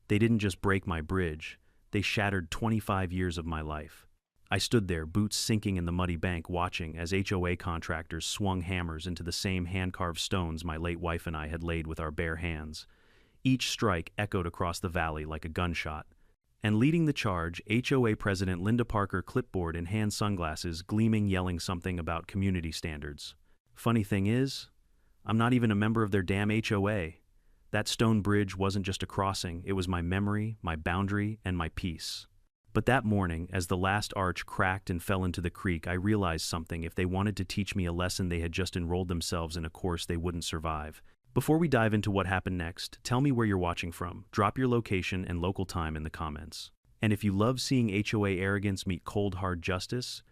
They didn't just break my bridge, they shattered 25 years of my life. I stood there, boots sinking in the muddy bank, watching as HOA contractors swung hammers into the same hand-carved stones my late wife and I had laid with our bare hands. Each strike echoed across the valley like a gunshot. And leading the charge, HOA President Linda Parker, clipboard in hand, sunglasses gleaming, yelling something about community standards. Funny thing is, I'm not even a member of their damn HOA. That stone bridge wasn't just a crossing, it was my memory, my boundary, and my peace. But that morning, as the last arch cracked and fell into the creek, I realized something. If they wanted to teach me a lesson, they had just enrolled themselves in a course they wouldn't survive. Before we dive into what happened next, tell me where you're watching from. Drop your location and local time in the comments. And if you love seeing HOA arrogance meet cold hard justice,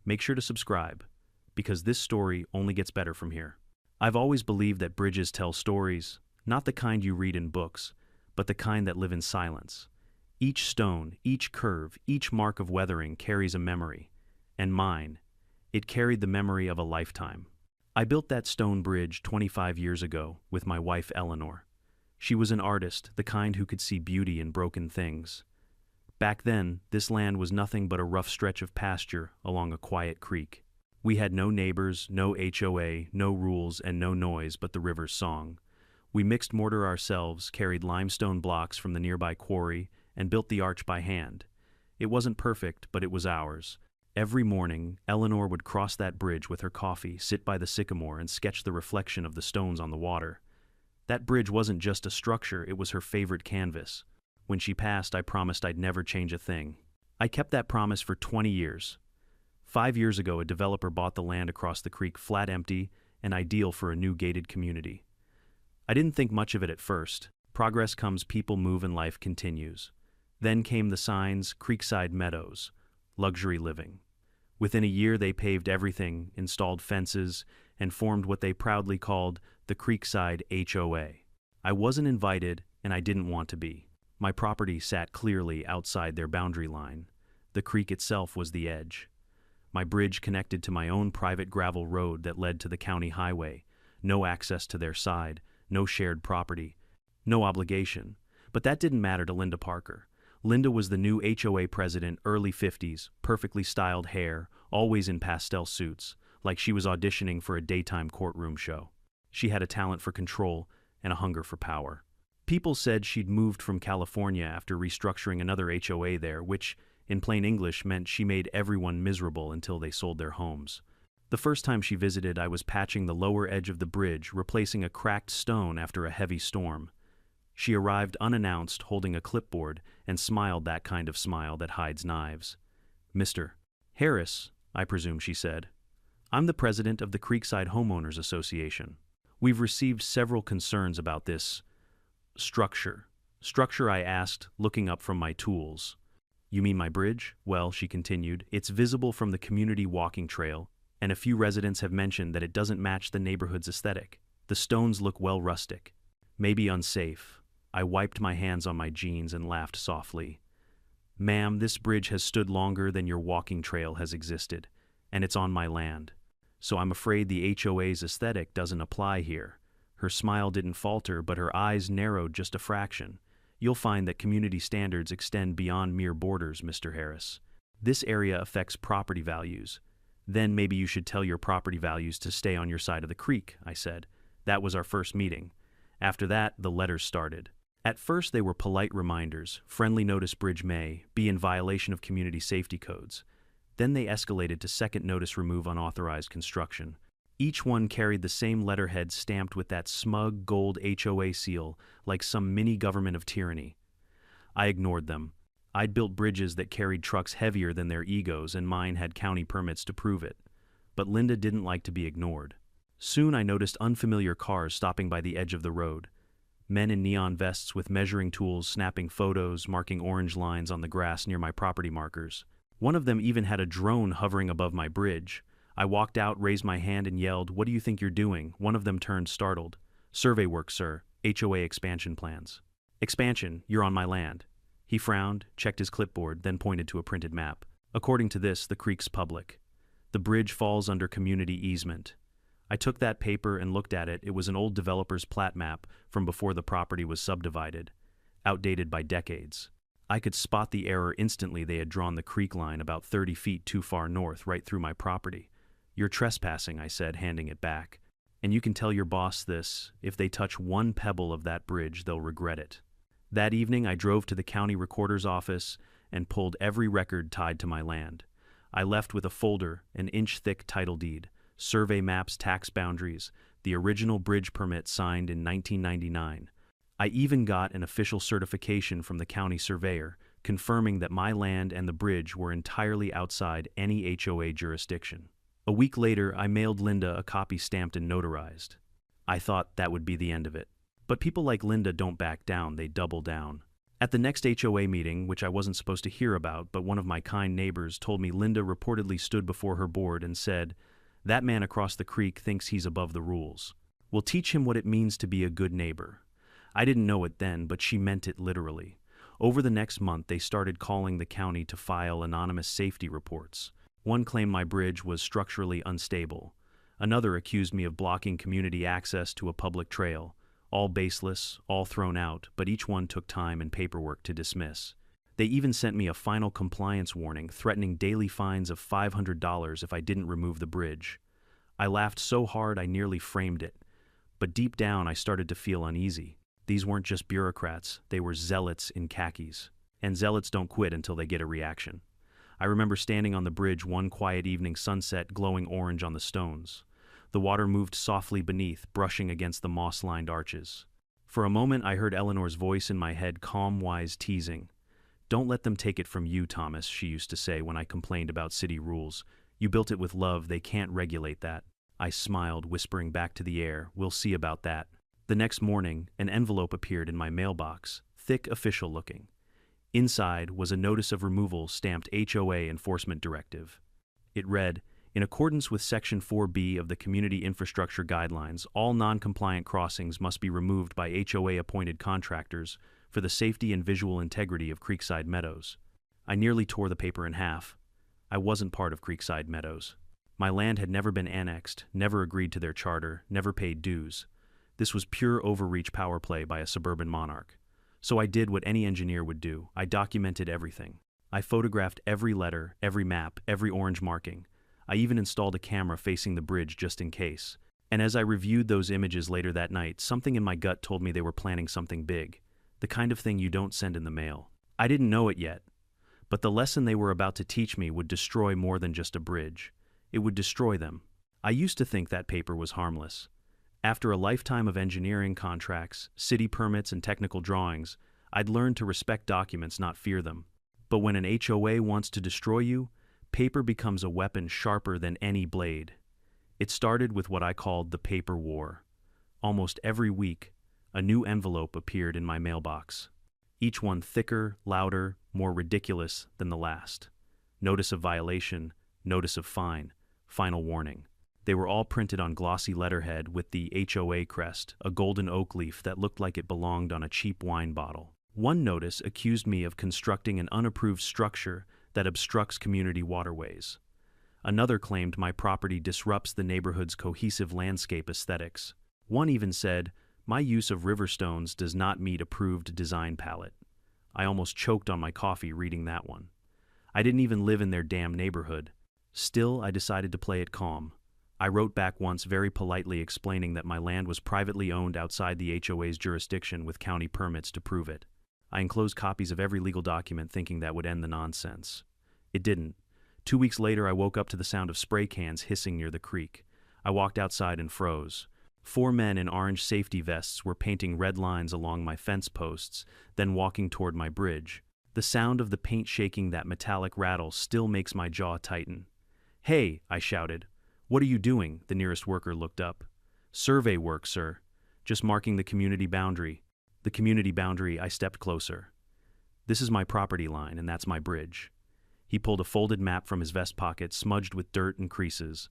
make sure to subscribe, because this story only gets better from here. I've always believed that bridges tell stories, not the kind you read in books, but the kind that live in silence. Each stone, each curve, each mark of weathering carries a memory. And mine, it carried the memory of a lifetime. I built that stone bridge 25 years ago with my wife Eleanor. She was an artist, the kind who could see beauty in broken things. Back then, this land was nothing but a rough stretch of pasture along a quiet creek. We had no neighbors, no HOA, no rules, and no noise but the river's song. We mixed mortar ourselves, carried limestone blocks from the nearby quarry, and built the arch by hand. It wasn't perfect, but it was ours. Every morning, Eleanor would cross that bridge with her coffee, sit by the sycamore, and sketch the reflection of the stones on the water. That bridge wasn't just a structure, it was her favorite canvas. When she passed, I promised I'd never change a thing. I kept that promise for 20 years. 5 years ago, a developer bought the land across the creek, flat empty and ideal for a new gated community. I didn't think much of it at first. Progress comes, people move, and life continues. Then came the signs, Creekside Meadows, luxury living. Within a year, they paved everything, installed fences, and formed what they proudly called the Creekside HOA. I wasn't invited, and I didn't want to be. My property sat clearly outside their boundary line. The creek itself was the edge. My bridge connected to my own private gravel road that led to the county highway. No access to their side, no shared property, no obligation. But that didn't matter to Linda Parker. Linda was the new HOA president, early 50s, perfectly styled hair, always in pastel suits, like she was auditioning for a daytime courtroom show. She had a talent for control and a hunger for power. People said she'd moved from California after restructuring another HOA there, which, in plain English, meant she made everyone miserable until they sold their homes. The first time she visited, I was patching the lower edge of the bridge, replacing a cracked stone after a heavy storm. She arrived unannounced, holding a clipboard, and smiled that kind of smile that hides knives. "Mr. Harris, I presume," she said. "I'm the president of the Creekside Homeowners Association. We've received several concerns about this structure." "Structure?" I asked, looking up from my tools. "You mean my bridge? Well," she continued, "it's visible from the community walking trail, and a few residents have mentioned that it doesn't match the neighborhood's aesthetic. The stones look well rustic, maybe unsafe." I wiped my hands on my jeans and laughed softly. "Ma'am, this bridge has stood longer than your walking trail has existed, and it's on my land. So I'm afraid the HOA's aesthetic doesn't apply here." Her smile didn't falter, but her eyes narrowed just a fraction. "You'll find that community standards extend beyond mere borders, Mr. Harris. This area affects property values. Then maybe you should tell your property values to stay on your side of the creek," I said. That was our first meeting. After that, the letters started. At first, they were polite reminders. Friendly notice, bridge may be in violation of community safety codes. Then they escalated to second notice, remove unauthorized construction. Each one carried the same letterhead stamped with that smug gold HOA seal, like some mini government of tyranny. I ignored them. I'd built bridges that carried trucks heavier than their egos, and mine had county permits to prove it. But Linda didn't like to be ignored. Soon I noticed unfamiliar cars stopping by the edge of the road. Men in neon vests with measuring tools snapping photos, marking orange lines on the grass near my property markers. One of them even had a drone hovering above my bridge. I walked out, raised my hand, and yelled, "What do you think you're doing?" One of them turned, startled. "Survey work, sir. HOA expansion plans." "Expansion? You're on my land." He frowned, checked his clipboard, then pointed to a printed map. "According to this, the creek's public. The bridge falls under community easement." I took that paper and looked at it. It was an old developer's plat map from before the property was subdivided. outdated by decades. I could spot the error instantly. They had drawn the creek line about 30 feet too far north, right through my property. "You're trespassing," I said, handing it back. "And you can tell your boss this: if they touch one pebble of that bridge, they'll regret it." That evening, I drove to the county recorder's office and pulled every record tied to my land. I left with a folder, an inch-thick title deed, survey maps, tax boundaries, the original bridge permit signed in 1999. I even got an official certification from the county surveyor, confirming that my land and the bridge were entirely outside any HOA jurisdiction. A week later, I mailed Linda a copy stamped and notarized. I thought that would be the end of it. But people like Linda don't back down, they double down. At the next HOA meeting, which I wasn't supposed to hear about, but one of my kind neighbors told me Linda reportedly stood before her board and said, "That man across the creek thinks he's above the rules. We'll teach him what it means to be a good neighbor." I didn't know it then, but she meant it literally. Over the next month, they started calling the county to file anonymous safety reports. One claimed my bridge was structurally unstable. Another accused me of blocking community access to a public trail. All baseless, all thrown out, but each one took time and paperwork to dismiss. They even sent me a final compliance warning threatening daily fines of $500 if I didn't remove the bridge. I laughed so hard I nearly framed it. But deep down I started to feel uneasy. These weren't just bureaucrats, they were zealots in khakis. And zealots don't quit until they get a reaction. I remember standing on the bridge one quiet evening, sunset glowing orange on the stones. The water moved softly beneath, brushing against the moss-lined arches. For a moment I heard Eleanor's voice in my head, calm, wise, teasing. "Don't let them take it from you, Thomas," she used to say when I complained about city rules. "You built it with love, they can't regulate that." I smiled, whispering back to the air, "We'll see about that." The next morning, an envelope appeared in my mailbox, thick, official-looking. Inside was a notice of removal stamped HOA Enforcement Directive. It read, "In accordance with Section 4B of the Community Infrastructure Guidelines, all non-compliant crossings must be removed by HOA-appointed contractors for the safety and visual integrity of Creekside Meadows." I nearly tore the paper in half. I wasn't part of Creekside Meadows. My land had never been annexed, never agreed to their charter, never paid dues. This was pure overreach power play by a suburban monarch. So I did what any engineer would do. I documented everything. I photographed every letter, every map, every orange marking. I even installed a camera facing the bridge just in case. And as I reviewed those images later that night, something in my gut told me they were planning something big. The kind of thing you don't send in the mail. I didn't know it yet. But the lesson they were about to teach me would destroy more than just a bridge. It would destroy them. I used to think that paper was harmless. After a lifetime of engineering contracts, city permits, and technical drawings, I'd learned to respect documents, not fear them. But when an HOA wants to destroy you, paper becomes a weapon sharper than any blade. It started with what I called the paper war. Almost every week, a new envelope appeared in my mailbox. Each one thicker, louder, more ridiculous than the last. Notice of violation, notice of fine, final warning. They were all printed on glossy letterhead with the HOA crest, a golden oak leaf that looked like it belonged on a cheap wine bottle. One notice accused me of constructing an unapproved structure that obstructs community waterways. Another claimed my property disrupts the neighborhood's cohesive landscape aesthetics. One even said, "My use of river stones does not meet approved design palette." I almost choked on my coffee reading that one. I didn't even live in their damn neighborhood. Still, I decided to play it calm. I wrote back once very politely explaining that my land was privately owned outside the HOA's jurisdiction with county permits to prove it. I enclosed copies of every legal document thinking that would end the nonsense. It didn't. 2 weeks later, I woke up to the sound of spray cans hissing near the creek. I walked outside and froze. 4 men in orange safety vests were painting red lines along my fence posts, then walking toward my bridge. The sound of the paint shaking that metallic rattle still makes my jaw tighten. "Hey," I shouted. "What are you doing?" The nearest worker looked up. "Survey work, sir. Just marking the community boundary." The community boundary. I stepped closer. "This is my property line, and that's my bridge." He pulled a folded map from his vest pocket, smudged with dirt and creases.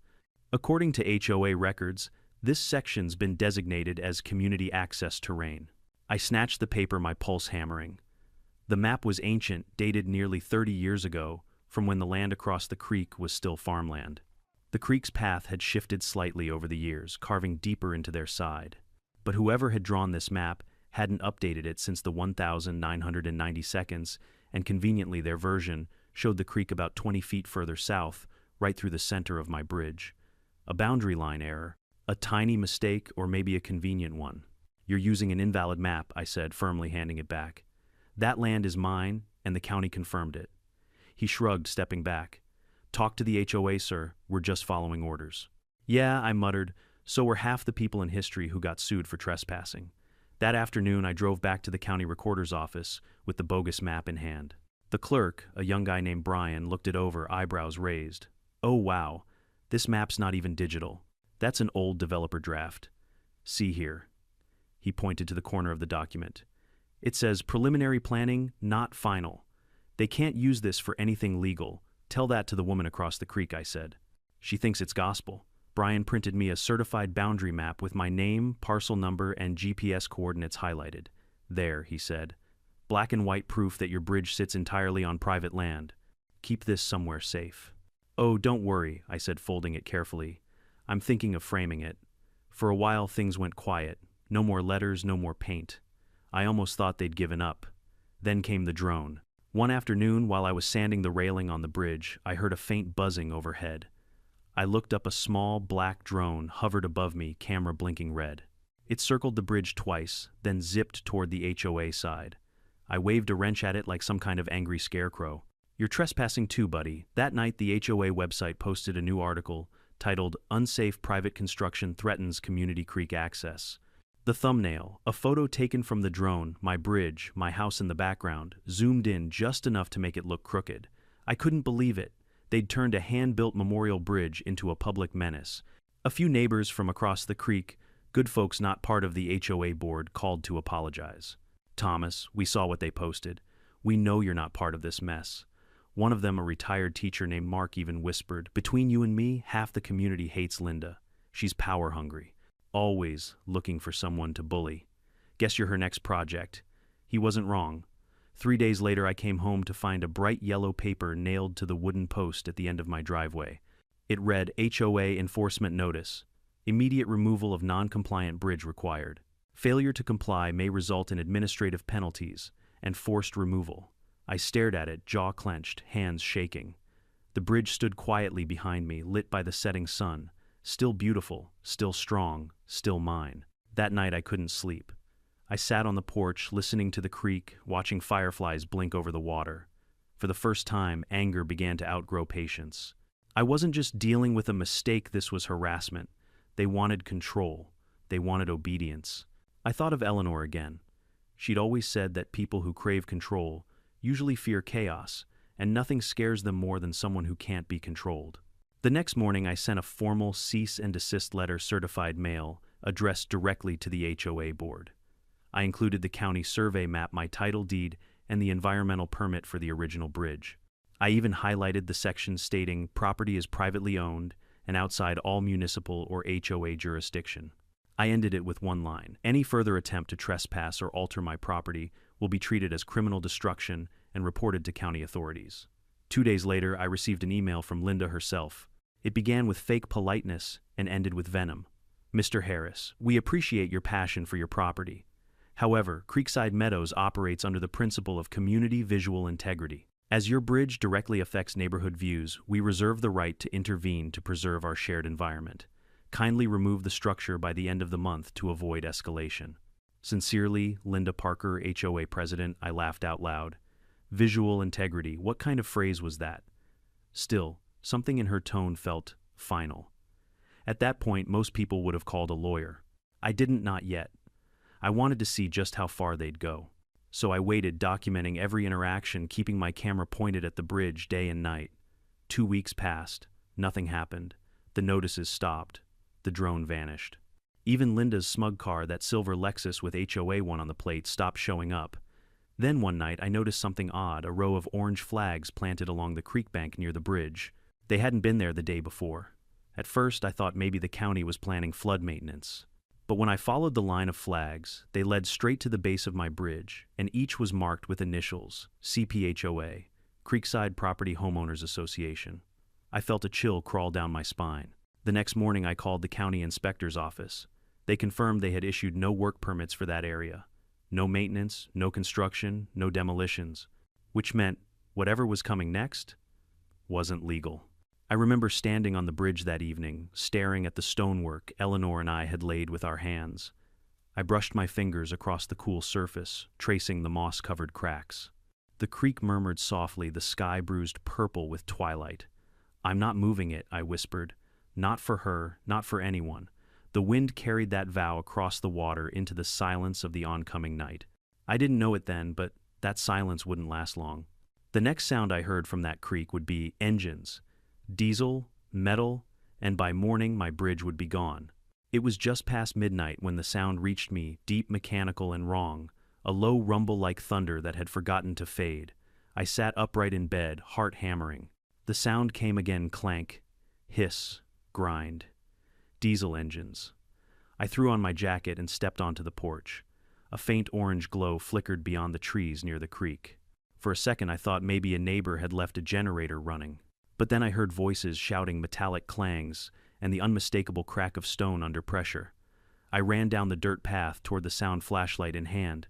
"According to HOA records, this section's been designated as community access terrain." I snatched the paper, my pulse hammering. The map was ancient, dated nearly 30 years ago, from when the land across the creek was still farmland. The creek's path had shifted slightly over the years, carving deeper into their side. But whoever had drawn this map hadn't updated it since the 1990 seconds, and conveniently their version showed the creek about 20 feet further south, right through the center of my bridge. A boundary line error, a tiny mistake, or maybe a convenient one. "You're using an invalid map," I said, firmly handing it back. "That land is mine, and the county confirmed it." He shrugged, stepping back. "Talk to the HOA, sir. We're just following orders." "Yeah," I muttered, "so were half the people in history who got sued for trespassing." That afternoon, I drove back to the county recorder's office with the bogus map in hand. The clerk, a young guy named Brian, looked it over, eyebrows raised. "Oh wow, this map's not even digital. That's an old developer draft. See here." He pointed to the corner of the document. "It says preliminary planning, not final. They can't use this for anything legal. Tell that to the woman across the creek," I said. "She thinks it's gospel." Brian printed me a certified boundary map with my name, parcel number, and GPS coordinates highlighted. "There," he said. "Black and white proof that your bridge sits entirely on private land. Keep this somewhere safe." "Oh, don't worry," I said, folding it carefully. "I'm thinking of framing it." For a while things went quiet. No more letters, no more paint. I almost thought they'd given up. Then came the drone. One afternoon, while I was sanding the railing on the bridge, I heard a faint buzzing overhead. I looked up. A small, black drone hovered above me, camera blinking red. It circled the bridge twice, then zipped toward the HOA side. I waved a wrench at it like some kind of angry scarecrow. "You're trespassing too, buddy." That night, the HOA website posted a new article titled "Unsafe Private Construction Threatens Community Creek Access." The thumbnail, a photo taken from the drone, my bridge, my house in the background, zoomed in just enough to make it look crooked. I couldn't believe it. They'd turned a hand-built memorial bridge into a public menace. A few neighbors from across the creek, good folks not part of the HOA board, called to apologize. "Thomas, we saw what they posted. We know you're not part of this mess." One of them, a retired teacher named Mark, even whispered, "Between you and me, half the community hates Linda. She's power-hungry. Always looking for someone to bully. Guess you're her next project." He wasn't wrong. 3 days later, I came home to find a bright yellow paper nailed to the wooden post at the end of my driveway. It read, "HOA Enforcement Notice. Immediate removal of non-compliant bridge required. Failure to comply may result in administrative penalties and forced removal." I stared at it, jaw clenched, hands shaking. The bridge stood quietly behind me, lit by the setting sun. Still beautiful, still strong, still mine. That night I couldn't sleep. I sat on the porch, listening to the creek, watching fireflies blink over the water. For the first time, anger began to outgrow patience. I wasn't just dealing with a mistake, this was harassment. They wanted control. They wanted obedience. I thought of Eleanor again. She'd always said that people who crave control usually fear chaos, and nothing scares them more than someone who can't be controlled. The next morning, I sent a formal cease and desist letter, certified mail, addressed directly to the HOA board. I included the county survey map, my title deed, and the environmental permit for the original bridge. I even highlighted the section stating property is privately owned and outside all municipal or HOA jurisdiction. I ended it with one line: "Any further attempt to trespass or alter my property will be treated as criminal destruction and reported to county authorities." 2 days later, I received an email from Linda herself. It began with fake politeness and ended with venom. "Mr. Harris, we appreciate your passion for your property. However, Creekside Meadows operates under the principle of community visual integrity. As your bridge directly affects neighborhood views, we reserve the right to intervene to preserve our shared environment. Kindly remove the structure by the end of the month to avoid escalation. Sincerely, Linda Parker, HOA President." I laughed out loud. Visual integrity, what kind of phrase was that? Still, something in her tone felt final. At that point, most people would have called a lawyer. I didn't, not yet. I wanted to see just how far they'd go. So I waited, documenting every interaction, keeping my camera pointed at the bridge day and night. 2 weeks passed. Nothing happened. The notices stopped. The drone vanished. Even Linda's smug car, that silver Lexus with HOA 1 on the plate, stopped showing up. Then one night I noticed something odd, a row of orange flags planted along the creek bank near the bridge. They hadn't been there the day before. At first I thought maybe the county was planning flood maintenance. But when I followed the line of flags, they led straight to the base of my bridge, and each was marked with initials: CPHOA, Creekside Property Homeowners Association. I felt a chill crawl down my spine. The next morning I called the county inspector's office. They confirmed they had issued no work permits for that area. No maintenance, no construction, no demolitions. Which meant whatever was coming next wasn't legal. I remember standing on the bridge that evening, staring at the stonework Eleanor and I had laid with our hands. I brushed my fingers across the cool surface, tracing the moss-covered cracks. The creek murmured softly, the sky bruised purple with twilight. "I'm not moving it," I whispered. "Not for her, not for anyone." The wind carried that vow across the water into the silence of the oncoming night. I didn't know it then, but that silence wouldn't last long. The next sound I heard from that creek would be engines. Diesel, metal, and by morning my bridge would be gone. It was just past midnight when the sound reached me, deep, mechanical, and wrong, a low rumble like thunder that had forgotten to fade. I sat upright in bed, heart hammering. The sound came again, clank, hiss, grind. Diesel engines. I threw on my jacket and stepped onto the porch. A faint orange glow flickered beyond the trees near the creek. For a second I thought maybe a neighbor had left a generator running. But then I heard voices shouting metallic clangs and the unmistakable crack of stone under pressure. I ran down the dirt path toward the sound, flashlight in hand.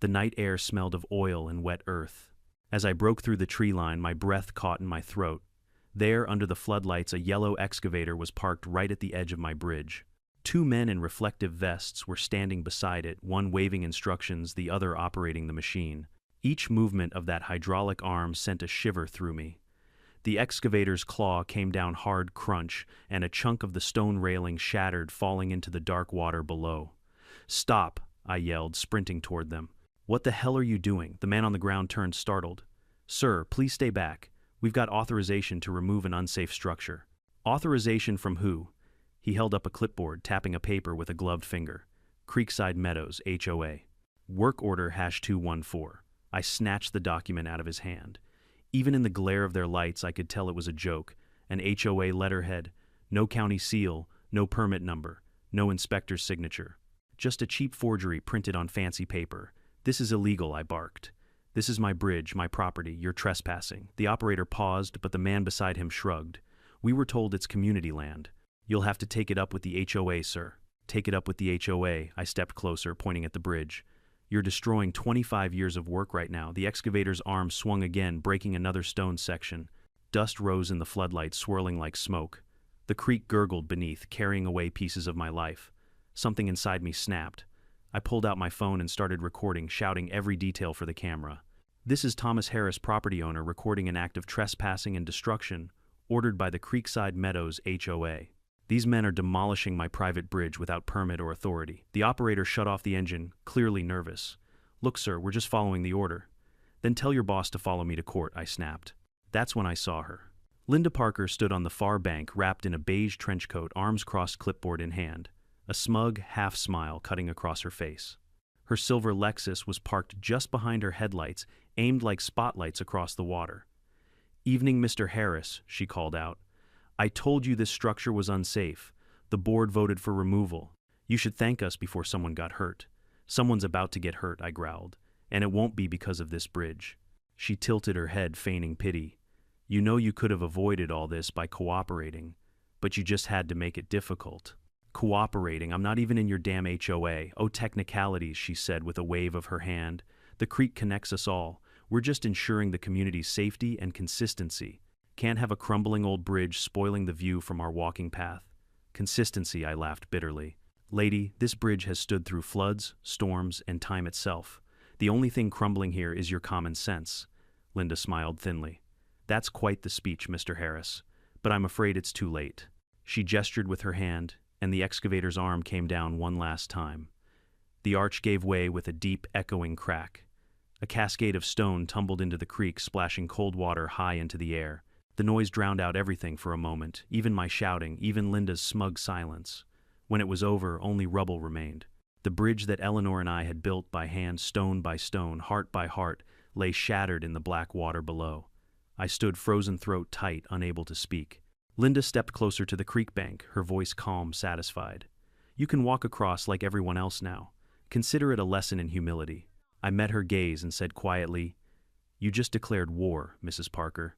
The night air smelled of oil and wet earth. As I broke through the tree line, my breath caught in my throat. There, under the floodlights, a yellow excavator was parked right at the edge of my bridge. Two men in reflective vests were standing beside it, one waving instructions, the other operating the machine. Each movement of that hydraulic arm sent a shiver through me. The excavator's claw came down hard crunch, and a chunk of the stone railing shattered, falling into the dark water below. "Stop!" I yelled, sprinting toward them. "What the hell are you doing?" The man on the ground turned, startled. "Sir, please stay back. We've got authorization to remove an unsafe structure." "Authorization from who?" He held up a clipboard, tapping a paper with a gloved finger. "Creekside Meadows, HOA. Work order #214. I snatched the document out of his hand. Even in the glare of their lights, I could tell it was a joke. An HOA letterhead, no county seal, no permit number, no inspector's signature. Just a cheap forgery printed on fancy paper. "This is illegal," I barked. "This is my bridge, my property. You're trespassing." The operator paused, but the man beside him shrugged. "We were told it's community land." "You'll have to take it up with the HOA, sir." "Take it up with the HOA." I stepped closer, pointing at the bridge. "You're destroying 25 years of work right now." The excavator's arm swung again, breaking another stone section. Dust rose in the floodlight, swirling like smoke. The creek gurgled beneath, carrying away pieces of my life. Something inside me snapped. I pulled out my phone and started recording, shouting every detail for the camera. "This is Thomas Harris, property owner, recording an act of trespassing and destruction ordered by the Creekside Meadows HOA. These men are demolishing my private bridge without permit or authority." The operator shut off the engine, clearly nervous. "Look, sir, we're just following the order." "Then tell your boss to follow me to court," I snapped. That's when I saw her. Linda Parker stood on the far bank, wrapped in a beige trench coat, arms crossed, clipboard in hand, a smug half-smile cutting across her face. Her silver Lexus was parked just behind her headlights, aimed like spotlights across the water. "Evening, Mr. Harris," she called out. "I told you this structure was unsafe. The board voted for removal. You should thank us before someone got hurt." "Someone's about to get hurt," I growled, "and it won't be because of this bridge." She tilted her head, feigning pity. "You know you could have avoided all this by cooperating, but you just had to make it difficult." "Cooperating? I'm not even in your damn HOA." "Oh, technicalities," she said with a wave of her hand. "The creek connects us all. We're just ensuring the community's safety and consistency. Can't have a crumbling old bridge spoiling the view from our walking path." "Consistency," I laughed bitterly. "Lady, this bridge has stood through floods, storms, and time itself. The only thing crumbling here is your common sense." Linda smiled thinly. "That's quite the speech, Mr. Harris, but I'm afraid it's too late." She gestured with her hand, and the excavator's arm came down one last time. The arch gave way with a deep, echoing crack. A cascade of stone tumbled into the creek, splashing cold water high into the air. The noise drowned out everything for a moment, even my shouting, even Linda's smug silence. When it was over, only rubble remained. The bridge that Eleanor and I had built by hand, stone by stone, heart by heart, lay shattered in the black water below. I stood, frozen throat tight, unable to speak. Linda stepped closer to the creek bank, her voice calm, satisfied. "You can walk across like everyone else now. Consider it a lesson in humility." I met her gaze and said quietly, "You just declared war, Mrs. Parker.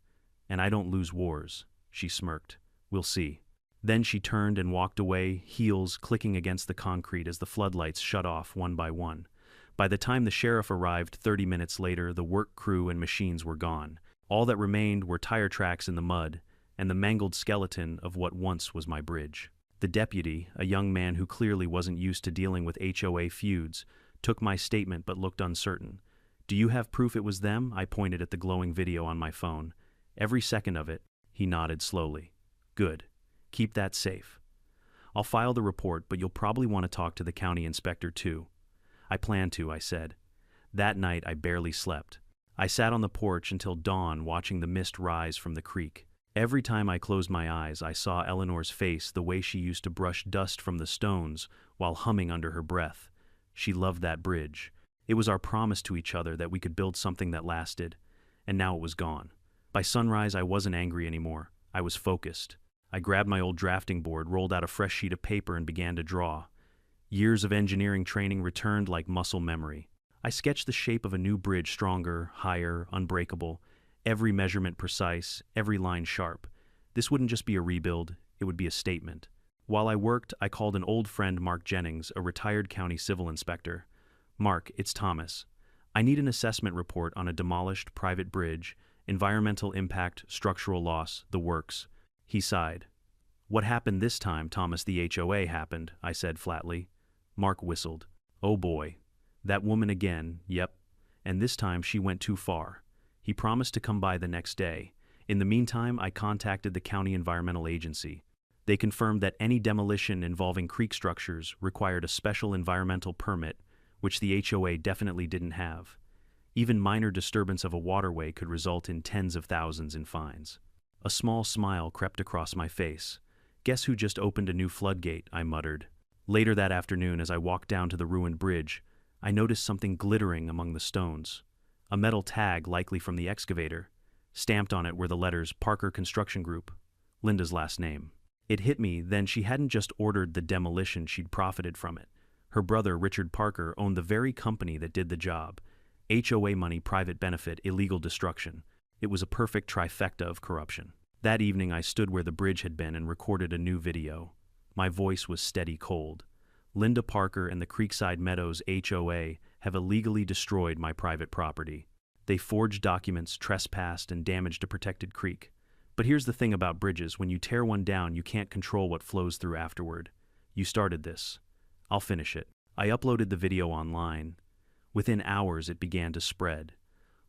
And I don't lose wars." She smirked. "We'll see." Then she turned and walked away, heels clicking against the concrete as the floodlights shut off one by one. By the time the sheriff arrived 30 minutes later, the work crew and machines were gone. All that remained were tire tracks in the mud and the mangled skeleton of what once was my bridge. The deputy, a young man who clearly wasn't used to dealing with HOA feuds, took my statement but looked uncertain. "Do you have proof it was them?" I pointed at the glowing video on my phone. "Every second of it." He nodded slowly. "Good. Keep that safe. I'll file the report, but you'll probably want to talk to the county inspector too." "I plan to," I said. That night I barely slept. I sat on the porch until dawn watching the mist rise from the creek. Every time I closed my eyes, I saw Eleanor's face the way she used to brush dust from the stones while humming under her breath. She loved that bridge. It was our promise to each other that we could build something that lasted, and now it was gone. By sunrise, I wasn't angry anymore. I was focused. I grabbed my old drafting board, rolled out a fresh sheet of paper, and began to draw. Years of engineering training returned like muscle memory. I sketched the shape of a new bridge, stronger, higher, unbreakable, every measurement precise, every line sharp. This wouldn't just be a rebuild, it would be a statement. While I worked, I called an old friend, Mark Jennings, a retired county civil inspector. "Mark, it's Thomas. I need an assessment report on a demolished private bridge, environmental impact, structural loss, the works." He sighed. "What happened this time, Thomas? The HOA happened," I said flatly. Mark whistled. "Oh boy. That woman again, yep. And this time she went too far." He promised to come by the next day. In the meantime, I contacted the county environmental agency. They confirmed that any demolition involving creek structures required a special environmental permit, which the HOA definitely didn't have. Even minor disturbance of a waterway could result in tens of thousands in fines. A small smile crept across my face. "Guess who just opened a new floodgate?" I muttered. Later that afternoon, as I walked down to the ruined bridge, I noticed something glittering among the stones. A metal tag, likely from the excavator. Stamped on it were the letters Parker Construction Group, Linda's last name. It hit me then she hadn't just ordered the demolition, she'd profited from it. Her brother, Richard Parker, owned the very company that did the job. HOA money, private benefit, illegal destruction. It was a perfect trifecta of corruption. That evening I stood where the bridge had been and recorded a new video. My voice was steady cold. "Linda Parker and the Creekside Meadows HOA have illegally destroyed my private property. They forged documents, trespassed, and damaged a protected creek. But here's the thing about bridges: when you tear one down, you can't control what flows through afterward. You started this. I'll finish it." I uploaded the video online. Within hours, it began to spread.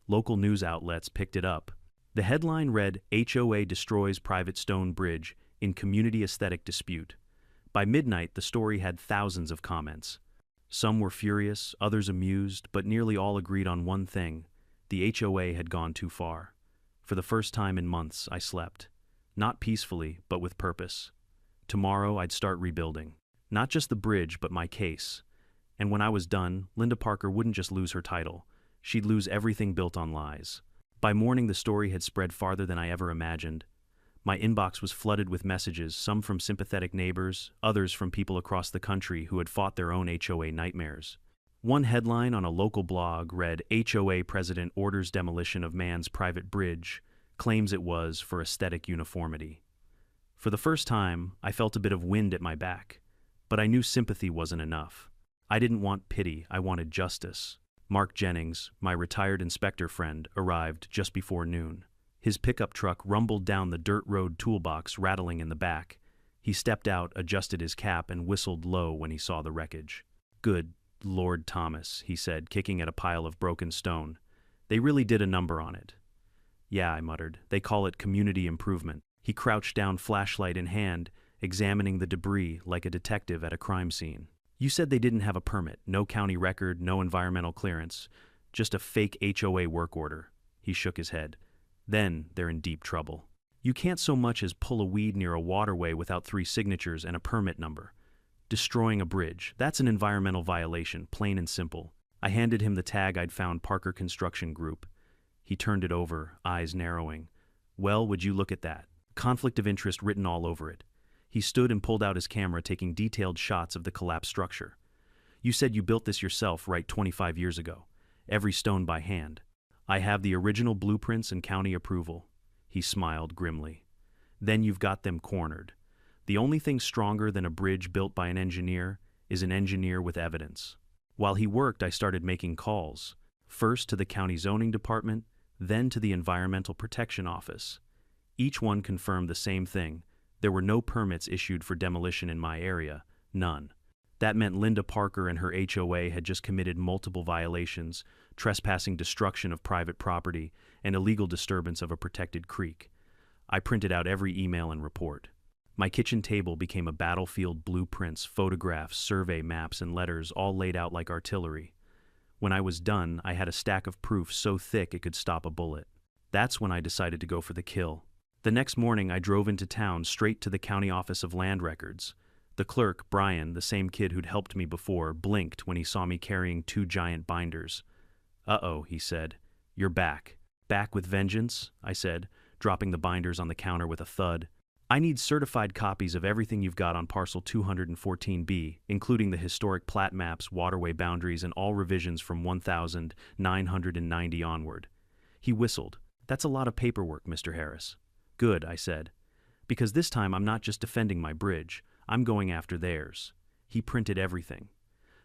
Local news outlets picked it up. The headline read, "HOA destroys private stone bridge in community aesthetic dispute." By midnight, the story had thousands of comments. Some were furious, others amused, but nearly all agreed on one thing: the HOA had gone too far. For the first time in months, I slept. Not peacefully, but with purpose. Tomorrow, I'd start rebuilding. Not just the bridge, but my case. And when I was done, Linda Parker wouldn't just lose her title. She'd lose everything built on lies. By morning, the story had spread farther than I ever imagined. My inbox was flooded with messages, some from sympathetic neighbors, others from people across the country who had fought their own HOA nightmares. One headline on a local blog read, "HOA president orders demolition of man's private bridge, claims it was for aesthetic uniformity." For the first time, I felt a bit of wind at my back, but I knew sympathy wasn't enough. I didn't want pity, I wanted justice. Mark Jennings, my retired inspector friend, arrived just before noon. His pickup truck rumbled down the dirt road, toolbox rattling in the back. He stepped out, adjusted his cap, and whistled low when he saw the wreckage. "Good Lord, Thomas," he said, kicking at a pile of broken stone. "They really did a number on it." "Yeah," I muttered. "They call it community improvement." He crouched down, flashlight in hand, examining the debris like a detective at a crime scene. "You said they didn't have a permit, no county record, no environmental clearance, just a fake HOA work order." He shook his head. "Then they're in deep trouble. You can't so much as pull a weed near a waterway without 3 signatures and a permit number. Destroying a bridge, that's an environmental violation, plain and simple." I handed him the tag I'd found, Parker Construction Group. He turned it over, eyes narrowing. "Well, would you look at that? Conflict of interest written all over it." He stood and pulled out his camera, taking detailed shots of the collapsed structure. "You said you built this yourself, right, 25 years ago? Every stone by hand." "I have the original blueprints and county approval." He smiled grimly. "Then you've got them cornered. The only thing stronger than a bridge built by an engineer is an engineer with evidence." While he worked, I started making calls, first to the county zoning department, then to the Environmental Protection Office. Each one confirmed the same thing. There were no permits issued for demolition in my area, none. That meant Linda Parker and her HOA had just committed multiple violations, trespassing, destruction of private property, and illegal disturbance of a protected creek. I printed out every email and report. My kitchen table became a battlefield: blueprints, photographs, survey maps, and letters, all laid out like artillery. When I was done, I had a stack of proof so thick it could stop a bullet. That's when I decided to go for the kill. The next morning, I drove into town, straight to the County Office of Land Records. The clerk, Brian, the same kid who'd helped me before, blinked when he saw me carrying 2 giant binders. "Uh-oh," he said. "You're back." "Back with vengeance?" I said, dropping the binders on the counter with a thud. "I need certified copies of everything you've got on parcel 214B, including the historic plat maps, waterway boundaries, and all revisions from 1990 onward." He whistled. "That's a lot of paperwork, Mr. Harris." "Good," I said, "because this time I'm not just defending my bridge, I'm going after theirs." He printed everything.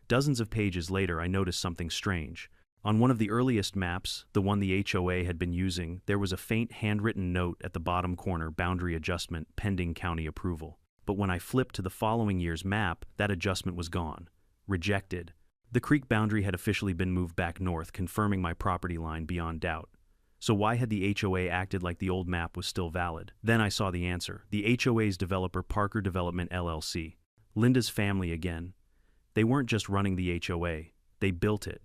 Dozens of pages later, I noticed something strange. On one of the earliest maps, the one the HOA had been using, there was a faint handwritten note at the bottom corner: boundary adjustment, pending county approval. But when I flipped to the following year's map, that adjustment was gone. Rejected. The creek boundary had officially been moved back north, confirming my property line beyond doubt. So why had the HOA acted like the old map was still valid? Then I saw the answer. The HOA's developer, Parker Development LLC. Linda's family again. They weren't just running the HOA, they built it.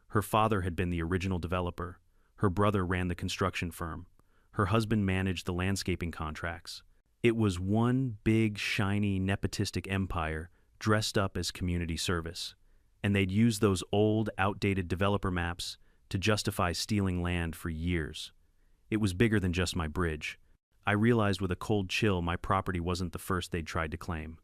Her father had been the original developer. Her brother ran the construction firm. Her husband managed the landscaping contracts. It was one big, shiny, nepotistic empire dressed up as community service. And they'd used those old, outdated developer maps to justify stealing land for years. It was bigger than just my bridge. I realized with a cold chill my property wasn't the first they'd tried to claim.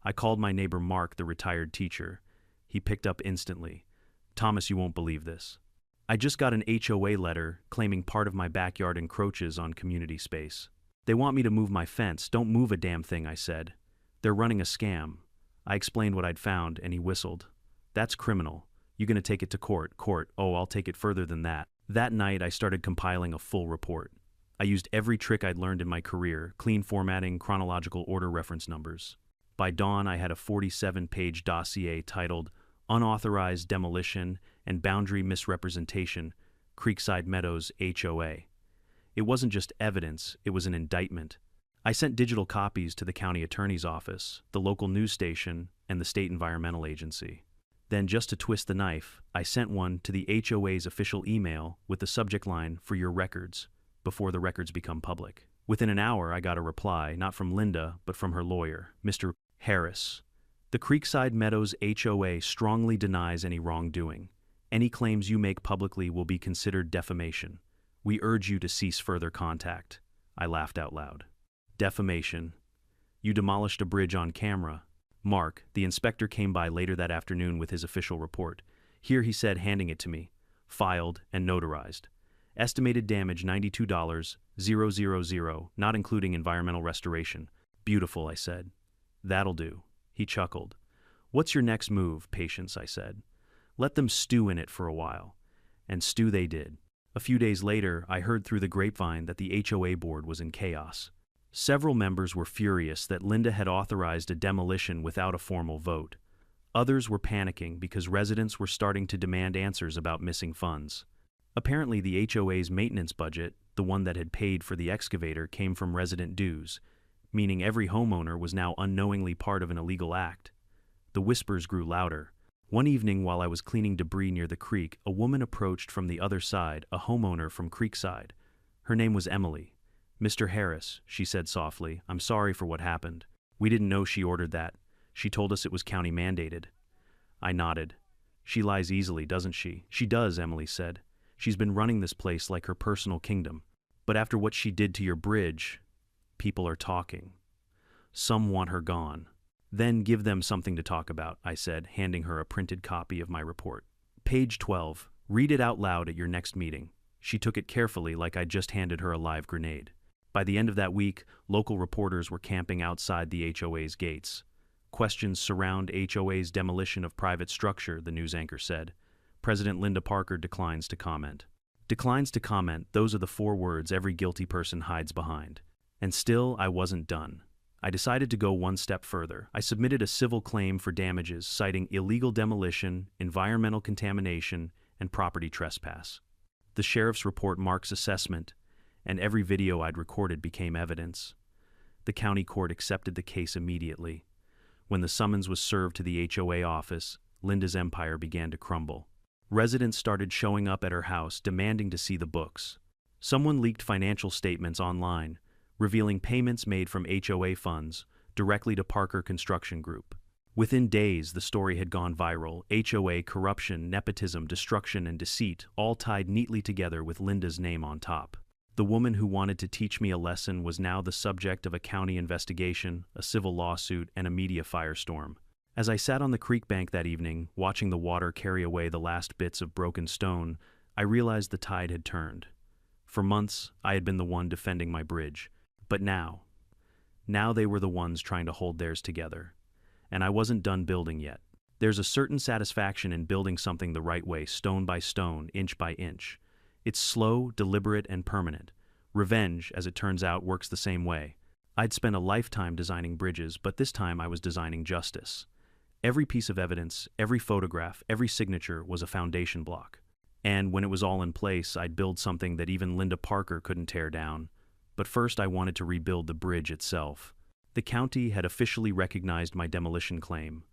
I called my neighbor Mark, the retired teacher. He picked up instantly. "Thomas, you won't believe this. I just got an HOA letter claiming part of my backyard encroaches on community space. They want me to move my fence." "Don't move a damn thing," I said. "They're running a scam." I explained what I'd found, and he whistled. "That's criminal. You gonna take it to court?" "Court? Oh, I'll take it further than that." That night, I started compiling a full report. I used every trick I'd learned in my career: clean formatting, chronological order, reference numbers. By dawn, I had a 47-page dossier titled "Unauthorized Demolition and Boundary Misrepresentation, Creekside Meadows HOA." It wasn't just evidence, it was an indictment. I sent digital copies to the county attorney's office, the local news station, and the state environmental agency. Then, just to twist the knife, I sent one to the HOA's official email with the subject line, "For your records," before the records become public. Within an hour, I got a reply, not from Linda, but from her lawyer, Mr. Harris. "The Creekside Meadows HOA strongly denies any wrongdoing. Any claims you make publicly will be considered defamation. We urge you to cease further contact." I laughed out loud. Defamation. You demolished a bridge on camera. Mark, the inspector, came by later that afternoon with his official report. "Here," he said, handing it to me. Filed and notarized. "Estimated damage $92,000, not including environmental restoration." "Beautiful," I said. "That'll do." He chuckled. "What's your next move, Patience?" I said. "Let them stew in it for a while." And stew they did. A few days later, I heard through the grapevine that the HOA board was in chaos. Several members were furious that Linda had authorized a demolition without a formal vote. Others were panicking because residents were starting to demand answers about missing funds. Apparently, the HOA's maintenance budget, the one that had paid for the excavator, came from resident dues, meaning every homeowner was now unknowingly part of an illegal act. The whispers grew louder. One evening, while I was cleaning debris near the creek, a woman approached from the other side, a homeowner from Creekside. Her name was Emily. "Mr. Harris," she said softly, "I'm sorry for what happened. We didn't know she ordered that. She told us it was county mandated." I nodded. "She lies easily, doesn't she?" "She does," Emily said. "She's been running this place like her personal kingdom. But after what she did to your bridge, people are talking. Some want her gone." "Then give them something to talk about," I said, handing her a printed copy of my report. "Page 12. Read it out loud at your next meeting." She took it carefully, like I'd just handed her a live grenade. By the end of that week, local reporters were camping outside the HOA's gates. Questions surround HOA's demolition of private structure, the news anchor said. President Linda Parker declines to comment. Declines to comment, those are the 4 words every guilty person hides behind. And still, I wasn't done. I decided to go one step further. I submitted a civil claim for damages citing illegal demolition, environmental contamination, and property trespass. The sheriff's report marks assessment, and every video I'd recorded became evidence. The county court accepted the case immediately. When the summons was served to the HOA office, Linda's empire began to crumble. Residents started showing up at her house demanding to see the books. Someone leaked financial statements online, revealing payments made from HOA funds directly to Parker Construction Group. Within days, the story had gone viral. HOA corruption, nepotism, destruction, and deceit, all tied neatly together with Linda's name on top. The woman who wanted to teach me a lesson was now the subject of a county investigation, a civil lawsuit, and a media firestorm. As I sat on the creek bank that evening, watching the water carry away the last bits of broken stone, I realized the tide had turned. For months, I had been the one defending my bridge. But now they were the ones trying to hold theirs together. And I wasn't done building yet. There's a certain satisfaction in building something the right way, stone by stone, inch by inch. It's slow, deliberate, and permanent. Revenge, as it turns out, works the same way. I'd spent a lifetime designing bridges, but this time I was designing justice. Every piece of evidence, every photograph, every signature was a foundation block. And when it was all in place, I'd build something that even Linda Parker couldn't tear down. But first I wanted to rebuild the bridge itself. The county had officially recognized my demolition claim.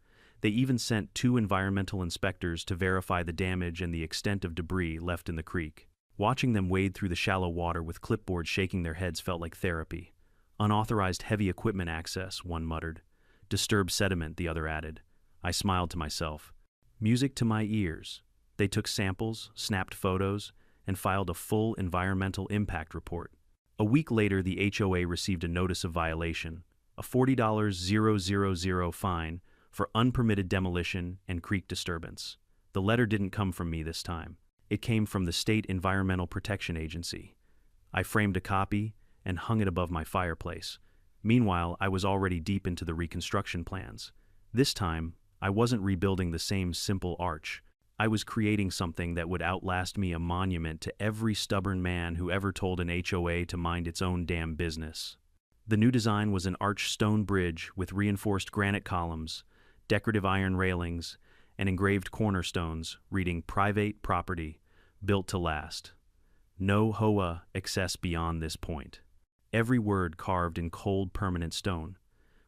They even sent 2 environmental inspectors to verify the damage and the extent of debris left in the creek. Watching them wade through the shallow water with clipboards shaking their heads felt like therapy. Unauthorized heavy equipment access, one muttered. Disturbed sediment, the other added. I smiled to myself. Music to my ears. They took samples, snapped photos, and filed a full environmental impact report. A week later, the HOA received a notice of violation, a $40,000 fine for unpermitted demolition and creek disturbance. The letter didn't come from me this time. It came from the State Environmental Protection Agency. I framed a copy and hung it above my fireplace. Meanwhile, I was already deep into the reconstruction plans. This time, I wasn't rebuilding the same simple arch. I was creating something that would outlast me, a monument to every stubborn man who ever told an HOA to mind its own damn business. The new design was an arched stone bridge with reinforced granite columns, decorative iron railings, and engraved cornerstones reading "Private Property, Built to Last. No HOA access beyond this point." Every word carved in cold, permanent stone.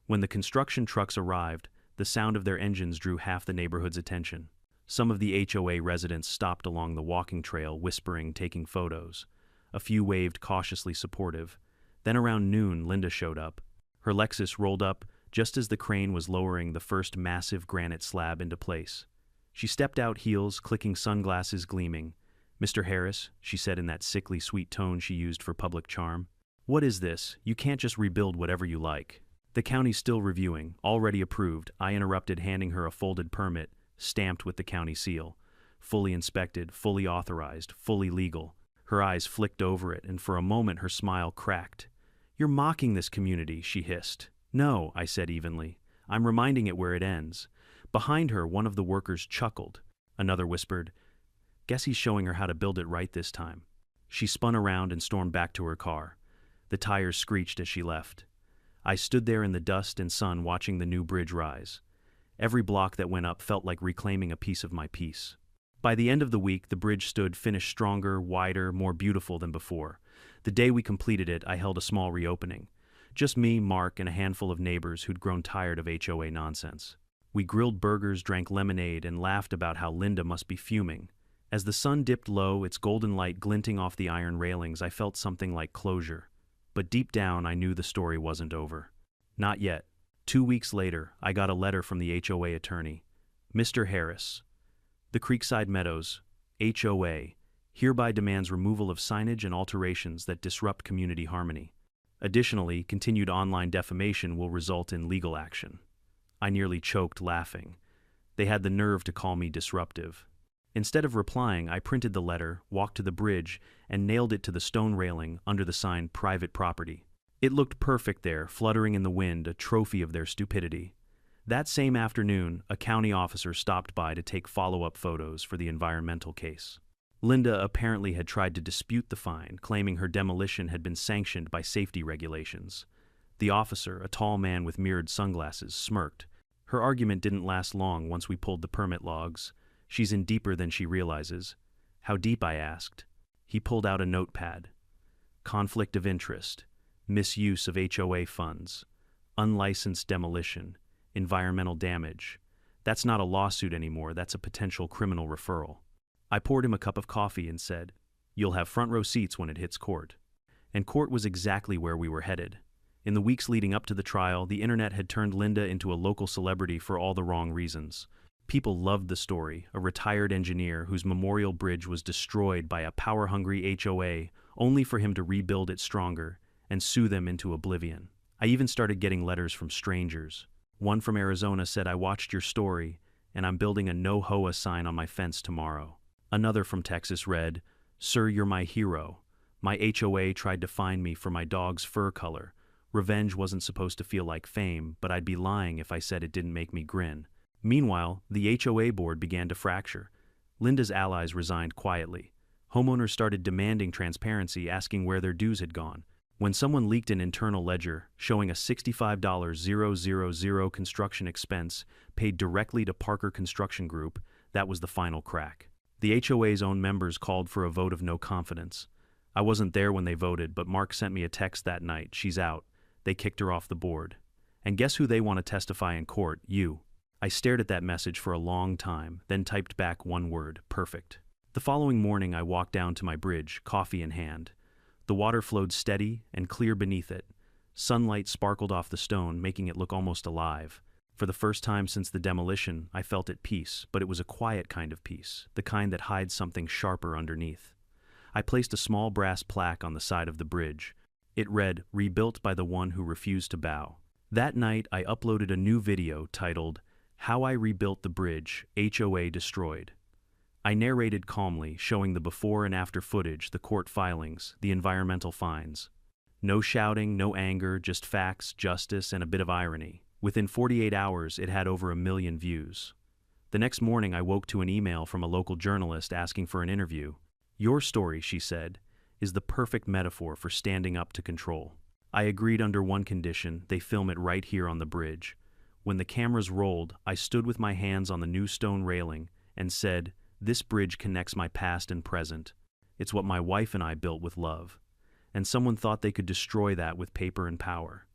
When the construction trucks arrived, the sound of their engines drew half the neighborhood's attention. Some of the HOA residents stopped along the walking trail, whispering, taking photos. A few waved, cautiously supportive. Then around noon, Linda showed up. Her Lexus rolled up just as the crane was lowering the first massive granite slab into place. She stepped out, heels clicking, sunglasses gleaming. "Mr. Harris," she said in that sickly sweet tone she used for public charm. "What is this? You can't just rebuild whatever you like." "The county's still reviewing, already approved," I interrupted, handing her a folded permit, stamped with the county seal. Fully inspected, fully authorized, fully legal. Her eyes flicked over it, and for a moment her smile cracked. "You're mocking this community," she hissed. "No," I said evenly. "I'm reminding it where it ends." Behind her, one of the workers chuckled. Another whispered, "Guess he's showing her how to build it right this time." She spun around and stormed back to her car. The tires screeched as she left. I stood there in the dust and sun watching the new bridge rise. Every block that went up felt like reclaiming a piece of my peace. By the end of the week, the bridge stood finished, stronger, wider, more beautiful than before. The day we completed it, I held a small reopening. Just me, Mark, and a handful of neighbors who'd grown tired of HOA nonsense. We grilled burgers, drank lemonade, and laughed about how Linda must be fuming. As the sun dipped low, its golden light glinting off the iron railings, I felt something like closure. But deep down, I knew the story wasn't over. Not yet. 2 weeks later, I got a letter from the HOA attorney. "Mr. Harris, the Creekside Meadows, HOA, hereby demands removal of signage and alterations that disrupt community harmony. Additionally, continued online defamation will result in legal action." I nearly choked laughing. They had the nerve to call me disruptive. Instead of replying, I printed the letter, walked to the bridge, and nailed it to the stone railing under the sign "Private Property." It looked perfect there, fluttering in the wind, a trophy of their stupidity. That same afternoon, a county officer stopped by to take follow-up photos for the environmental case. Linda apparently had tried to dispute the fine, claiming her demolition had been sanctioned by safety regulations. The officer, a tall man with mirrored sunglasses, smirked. Her argument didn't last long once we pulled the permit logs. She's in deeper than she realizes. How deep, I asked. He pulled out a notepad. Conflict of interest, misuse of HOA funds, unlicensed demolition, environmental damage. That's not a lawsuit anymore, that's a potential criminal referral. I poured him a cup of coffee and said, "You'll have front row seats when it hits court." And court was exactly where we were headed. In the weeks leading up to the trial, the internet had turned Linda into a local celebrity for all the wrong reasons. People loved the story, a retired engineer whose memorial bridge was destroyed by a power-hungry HOA, only for him to rebuild it stronger and sue them into oblivion. I even started getting letters from strangers. One from Arizona said, "I watched your story, and I'm building a no HOA sign on my fence tomorrow." Another from Texas read, "Sir, you're my hero. My HOA tried to fine me for my dog's fur color. Revenge wasn't supposed to feel like fame, but I'd be lying if I said it didn't make me grin." Meanwhile, the HOA board began to fracture. Linda's allies resigned quietly. Homeowners started demanding transparency, asking where their dues had gone. When someone leaked an internal ledger showing a $65,000 construction expense paid directly to Parker Construction Group, that was the final crack. The HOA's own members called for a vote of no confidence. I wasn't there when they voted, but Mark sent me a text that night. "She's out. They kicked her off the board. And guess who they want to testify in court? You." I stared at that message for a long time, then typed back one word: perfect. The following morning I walked down to my bridge, coffee in hand. The water flowed steady and clear beneath it. Sunlight sparkled off the stone, making it look almost alive. For the first time since the demolition, I felt at peace, but it was a quiet kind of peace, the kind that hides something sharper underneath. I placed a small brass plaque on the side of the bridge. It read, "Rebuilt by the one who refused to bow." That night, I uploaded a new video titled, "How I Rebuilt the Bridge, HOA Destroyed." I narrated calmly, showing the before and after footage, the court filings, the environmental fines. No shouting, no anger, just facts, justice, and a bit of irony. Within 48 hours, it had over 1 million views. The next morning, I woke to an email from a local journalist asking for an interview. "Your story," she said, "is the perfect metaphor for standing up to control." I agreed under one condition: they film it right here on the bridge. When the cameras rolled, I stood with my hands on the new stone railing and said, "This bridge connects my past and present. It's what my wife and I built with love." And someone thought they could destroy that with paper and power.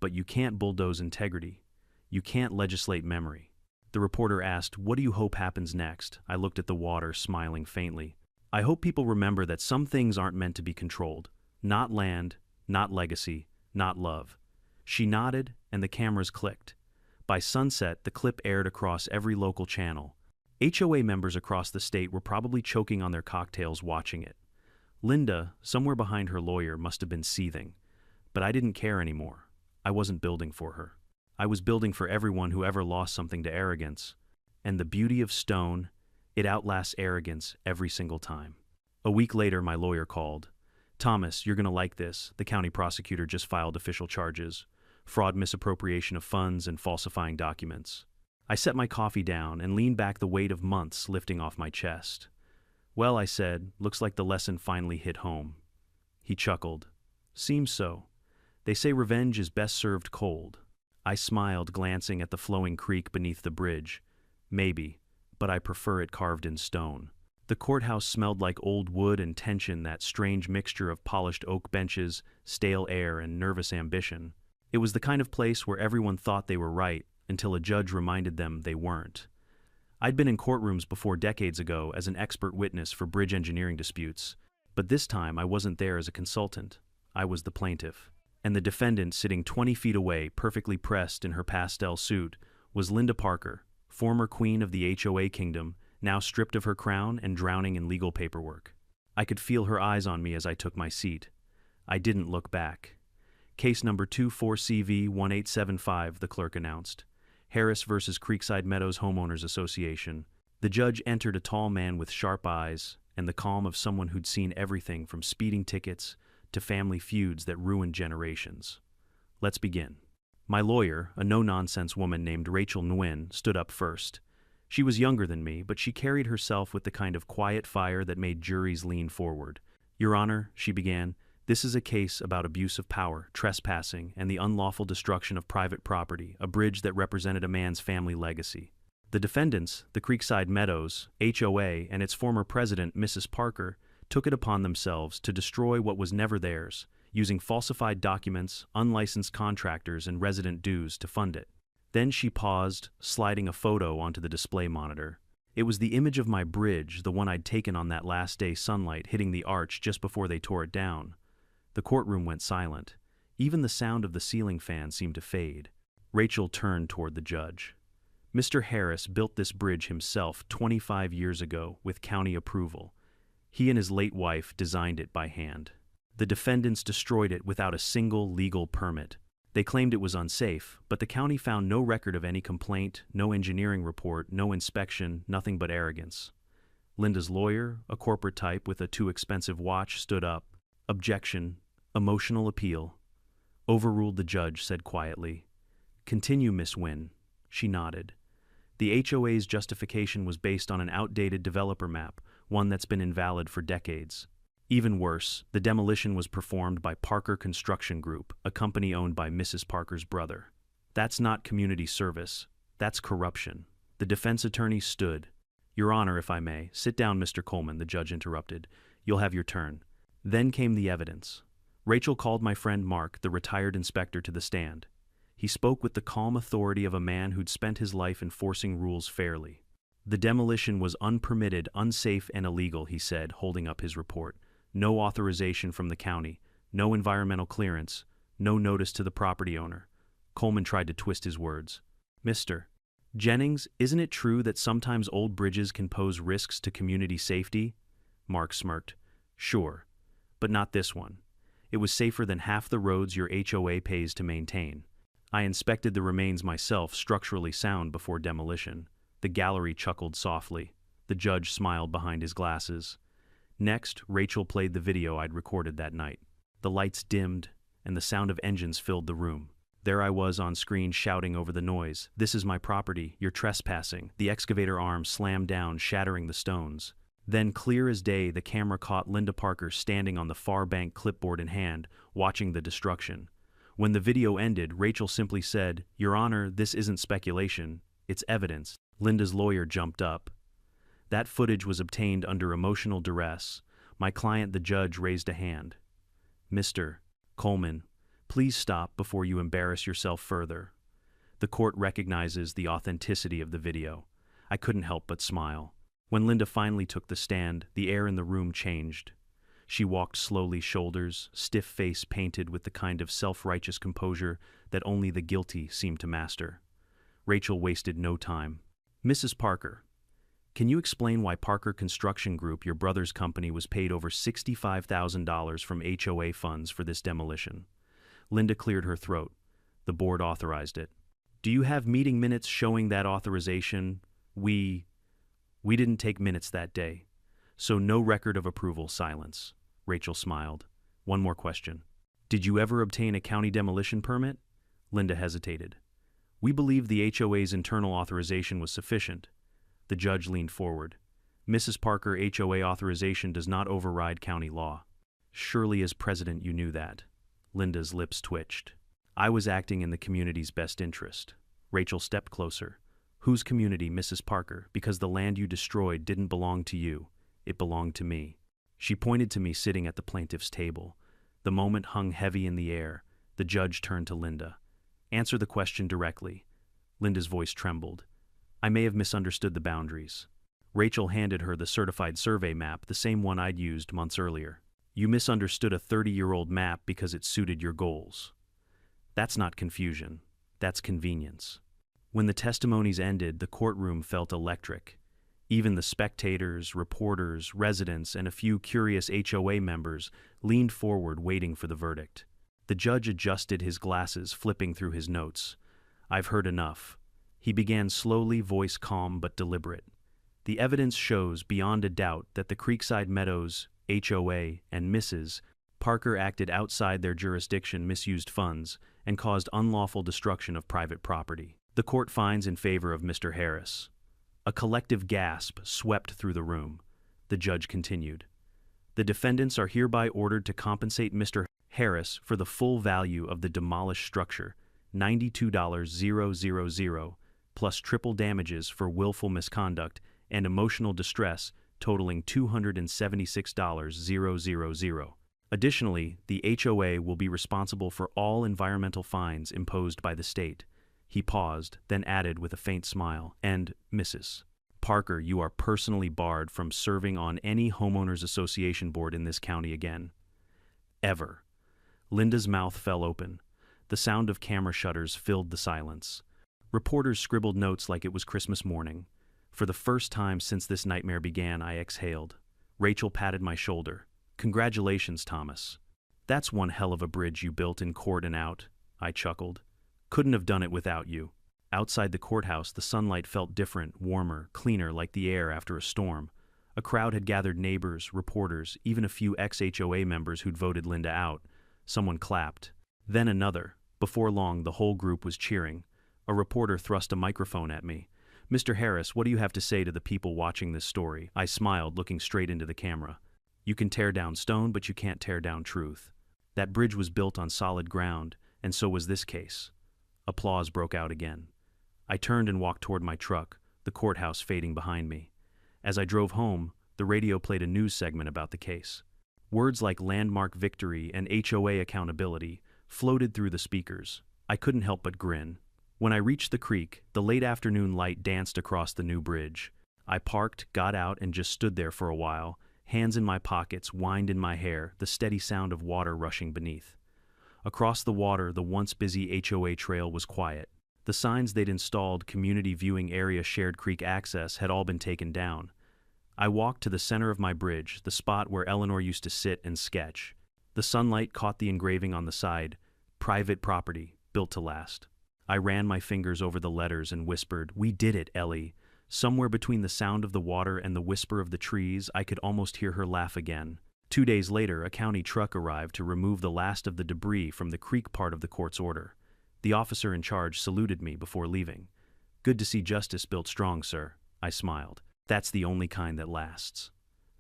But you can't bulldoze integrity. You can't legislate memory. The reporter asked, "What do you hope happens next?" I looked at the water, smiling faintly. "I hope people remember that some things aren't meant to be controlled. Not land, not legacy, not love." She nodded, and the cameras clicked. By sunset, the clip aired across every local channel. HOA members across the state were probably choking on their cocktails watching it. Linda, somewhere behind her lawyer, must have been seething. But I didn't care anymore. I wasn't building for her. I was building for everyone who ever lost something to arrogance. And the beauty of stone, it outlasts arrogance every single time. A week later, my lawyer called. "Thomas, you're going to like this. The county prosecutor just filed official charges. Fraud, misappropriation of funds, and falsifying documents." I set my coffee down and leaned back, the weight of months lifting off my chest. "Well," I said, "looks like the lesson finally hit home." He chuckled. "Seems so. They say revenge is best served cold." I smiled, glancing at the flowing creek beneath the bridge. "Maybe, but I prefer it carved in stone." The courthouse smelled like old wood and tension, that strange mixture of polished oak benches, stale air, and nervous ambition. It was the kind of place where everyone thought they were right until a judge reminded them they weren't. I'd been in courtrooms before decades ago as an expert witness for bridge engineering disputes, but this time I wasn't there as a consultant. I was the plaintiff. And the defendant, sitting 20 feet away, perfectly pressed in her pastel suit, was Linda Parker, former queen of the HOA kingdom, now stripped of her crown and drowning in legal paperwork. I could feel her eyes on me as I took my seat. I didn't look back. "Case number 24CV1875, the clerk announced. Harris versus Creekside Meadows Homeowners Association. The judge entered, a tall man with sharp eyes and the calm of someone who'd seen everything from speeding tickets to family feuds that ruined generations. "Let's begin." My lawyer, a no-nonsense woman named Rachel Nguyen, stood up first. She was younger than me, but she carried herself with the kind of quiet fire that made juries lean forward. "Your Honor," she began, "this is a case about abuse of power, trespassing, and the unlawful destruction of private property, a bridge that represented a man's family legacy. The defendants, the Creekside Meadows, HOA, and its former president, Mrs. Parker, took it upon themselves to destroy what was never theirs, using falsified documents, unlicensed contractors, and resident dues to fund it." Then she paused, sliding a photo onto the display monitor. It was the image of my bridge, the one I'd taken on that last day sunlight hitting the arch just before they tore it down. The courtroom went silent. Even the sound of the ceiling fan seemed to fade. Rachel turned toward the judge. "Mr. Harris built this bridge himself 25 years ago with county approval. He and his late wife designed it by hand. The defendants destroyed it without a single legal permit. They claimed it was unsafe, but the county found no record of any complaint, no engineering report, no inspection, nothing but arrogance." Linda's lawyer, a corporate type with a too expensive watch, stood up. "Objection. Emotional appeal." "Overruled," the judge said quietly. "Continue, Miss Nguyen." She nodded. "The HOA's justification was based on an outdated developer map, one that's been invalid for decades. Even worse, the demolition was performed by Parker Construction Group, a company owned by Mrs. Parker's brother. That's not community service. That's corruption." The defense attorney stood. "Your Honor, if I may." "Sit down, Mr. Coleman," the judge interrupted. "You'll have your turn." Then came the evidence. Rachel called my friend Mark, the retired inspector, to the stand. He spoke with the calm authority of a man who'd spent his life enforcing rules fairly. "The demolition was unpermitted, unsafe, and illegal," he said, holding up his report. "No authorization from the county, no environmental clearance, no notice to the property owner." Coleman tried to twist his words. "Mr. Jennings, isn't it true that sometimes old bridges can pose risks to community safety?" Mark smirked. "Sure, but not this one. It was safer than half the roads your HOA pays to maintain. I inspected the remains myself, structurally sound before demolition." The gallery chuckled softly. The judge smiled behind his glasses. Next, Rachel played the video I'd recorded that night. The lights dimmed, and the sound of engines filled the room. There I was on screen shouting over the noise. "This is my property. You're trespassing." The excavator arm slammed down, shattering the stones. Then, clear as day, the camera caught Linda Parker standing on the far bank, clipboard in hand, watching the destruction. When the video ended, Rachel simply said, "Your Honor, this isn't speculation. It's evidence." Linda's lawyer jumped up. "That footage was obtained under emotional duress." My client, the judge, raised a hand. "Mr. Coleman, please stop before you embarrass yourself further." The court recognizes the authenticity of the video. I couldn't help but smile. When Linda finally took the stand, the air in the room changed. She walked slowly, shoulders, stiff face painted with the kind of self-righteous composure that only the guilty seem to master. Rachel wasted no time. "Mrs. Parker, can you explain why Parker Construction Group, your brother's company, was paid over $65,000 from HOA funds for this demolition?" Linda cleared her throat. "The board authorized it." "Do you have meeting minutes showing that authorization?" We didn't take minutes that day. So no record of approval." Silence. Rachel smiled. "One more question. Did you ever obtain a county demolition permit?" Linda hesitated. "We believe the HOA's internal authorization was sufficient." The judge leaned forward. "Mrs. Parker, HOA authorization does not override county law." "Surely as president you knew that." Linda's lips twitched. "I was acting in the community's best interest." Rachel stepped closer. "Whose community, Mrs. Parker? Because the land you destroyed didn't belong to you. It belonged to me." She pointed to me sitting at the plaintiff's table. The moment hung heavy in the air. The judge turned to Linda. "Answer the question directly." Linda's voice trembled. "I may have misunderstood the boundaries." Rachel handed her the certified survey map, the same one I'd used months earlier. "You misunderstood a 30-year-old map because it suited your goals." "That's not confusion. That's convenience." When the testimonies ended, the courtroom felt electric. Even the spectators, reporters, residents, and a few curious HOA members leaned forward waiting for the verdict. The judge adjusted his glasses, flipping through his notes. "I've heard enough." He began slowly, voice calm but deliberate. "The evidence shows beyond a doubt that the Creekside Meadows, HOA, and Mrs. Parker acted outside their jurisdiction, misused funds, and caused unlawful destruction of private property. The court finds in favor of Mr. Harris. A collective gasp swept through the room. The judge continued. The defendants are hereby ordered to compensate Mr. Harris for the full value of the demolished structure, $92,000, plus triple damages for willful misconduct and emotional distress totaling $276,000. Additionally, the HOA will be responsible for all environmental fines imposed by the state. He paused, then added with a faint smile, and, Mrs. Parker, you are personally barred from serving on any homeowners association board in this county again. Ever. Linda's mouth fell open. The sound of camera shutters filled the silence. Reporters scribbled notes like it was Christmas morning. For the first time since this nightmare began, I exhaled. Rachel patted my shoulder. Congratulations, Thomas. That's one hell of a bridge you built in court and out, I chuckled. Couldn't have done it without you. Outside the courthouse, the sunlight felt different, warmer, cleaner, like the air after a storm. A crowd had gathered, neighbors, reporters, even a few ex-HOA members who'd voted Linda out. Someone clapped. Then another. Before long, the whole group was cheering. A reporter thrust a microphone at me. Mr. Harris, what do you have to say to the people watching this story? I smiled, looking straight into the camera. You can tear down stone, but you can't tear down truth. That bridge was built on solid ground, and so was this case. Applause broke out again. I turned and walked toward my truck, the courthouse fading behind me. As I drove home, the radio played a news segment about the case. Words like landmark victory and HOA accountability floated through the speakers. I couldn't help but grin. When I reached the creek, the late afternoon light danced across the new bridge. I parked, got out, and just stood there for a while, hands in my pockets, wind in my hair, the steady sound of water rushing beneath. Across the water, the once busy HOA trail was quiet. The signs they'd installed, community viewing area, shared creek access, had all been taken down. I walked to the center of my bridge, the spot where Eleanor used to sit and sketch. The sunlight caught the engraving on the side, private property, built to last. I ran my fingers over the letters and whispered, "We did it, Ellie." Somewhere between the sound of the water and the whisper of the trees, I could almost hear her laugh again. 2 days later, a county truck arrived to remove the last of the debris from the creek part of the court's order. The officer in charge saluted me before leaving. "Good to see justice built strong, sir," I smiled. "That's the only kind that lasts."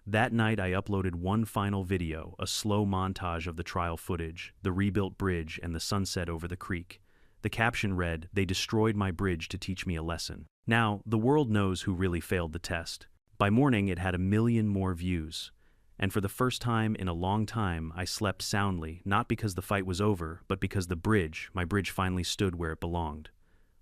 That night I uploaded one final video, a slow montage of the trial footage, the rebuilt bridge, and the sunset over the creek. The caption read, "They destroyed my bridge to teach me a lesson." Now, the world knows who really failed the test. By morning, it had 1 million more views. And for the first time in a long time, I slept soundly, not because the fight was over, but because my bridge finally stood where it belonged.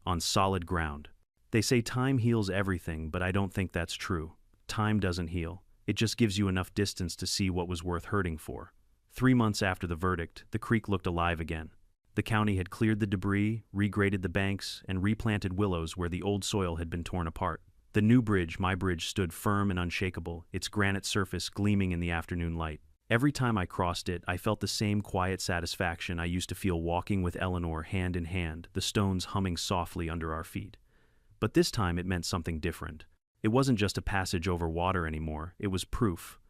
On solid ground. They say time heals everything, but I don't think that's true. Time doesn't heal. It just gives you enough distance to see what was worth hurting for. 3 months after the verdict, the creek looked alive again. The county had cleared the debris, regraded the banks, and replanted willows where the old soil had been torn apart. The new bridge, my bridge, stood firm and unshakable, its granite surface gleaming in the afternoon light. Every time I crossed it, I felt the same quiet satisfaction I used to feel walking with Eleanor hand in hand, the stones humming softly under our feet. But this time it meant something different. It wasn't just a passage over water anymore, it was proof.